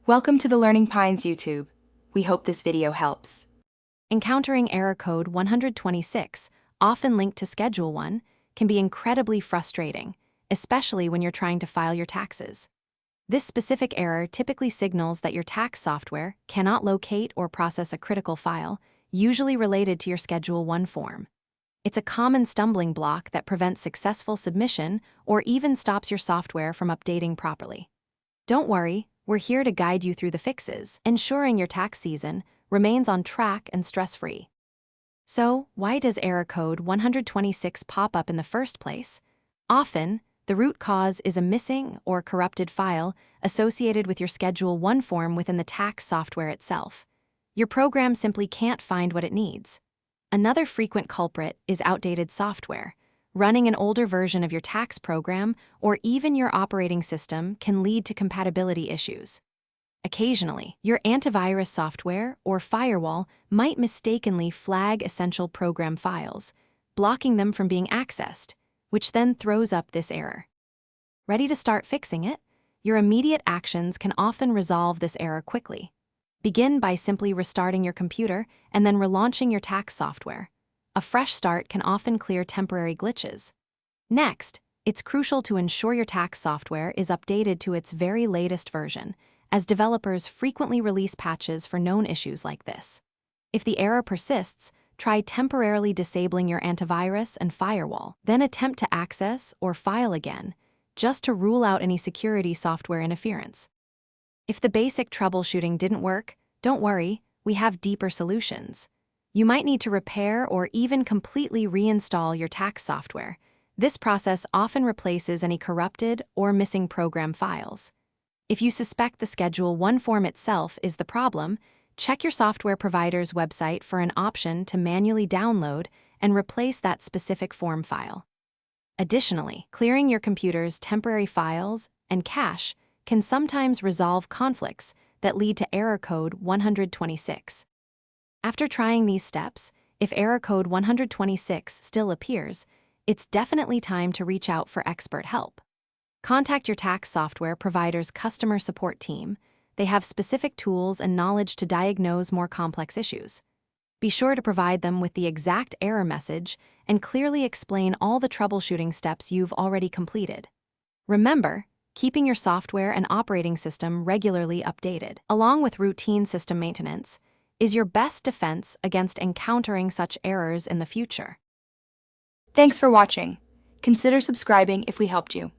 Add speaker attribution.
Speaker 1: Welcome to the Learning Pines YouTube. We hope this video helps.
Speaker 2: Encountering error code 126, often linked to Schedule 1, can be incredibly frustrating, especially when you're trying to file your taxes. This specific error typically signals that your tax software cannot locate or process a critical file, usually related to your Schedule 1 form. It's a common stumbling block that prevents successful submission or even stops your software from updating properly. Don't worry, we're here to guide you through the fixes, ensuring your tax season remains on track and stress-free. So, why does error code 126 pop up in the first place? Often, the root cause is a missing or corrupted file associated with your Schedule 1 form within the tax software itself. Your program simply can't find what it needs. Another frequent culprit is outdated software. Running an older version of your tax program or even your operating system can lead to compatibility issues. Occasionally, your antivirus software or firewall might mistakenly flag essential program files, blocking them from being accessed, which then throws up this error. Ready to start fixing it? Your immediate actions can often resolve this error quickly. Begin by simply restarting your computer and then relaunching your tax software. A fresh start can often clear temporary glitches. Next, it's crucial to ensure your tax software is updated to its very latest version, as developers frequently release patches for known issues like this. If the error persists, try temporarily disabling your antivirus and firewall, then attempt to access or file again, just to rule out any security software interference. If the basic troubleshooting didn't work, don't worry, we have deeper solutions. You might need to repair or even completely reinstall your tax software. This process often replaces any corrupted or missing program files. If you suspect the Schedule 1 form itself is the problem, check your software provider's website for an option to manually download and replace that specific form file. Additionally, clearing your computer's temporary files and cache can sometimes resolve conflicts that lead to error code 126. After trying these steps, if error code 126 still appears, it's definitely time to reach out for expert help. Contact your tax software provider's customer support team. They have specific tools and knowledge to diagnose more complex issues. Be sure to provide them with the exact error message and clearly explain all the troubleshooting steps you've already completed. Remember, keeping your software and operating system regularly updated, along with routine system maintenance, is your best defense against encountering such errors in the future.
Speaker 1: Thanks for watching. Consider subscribing if we helped you.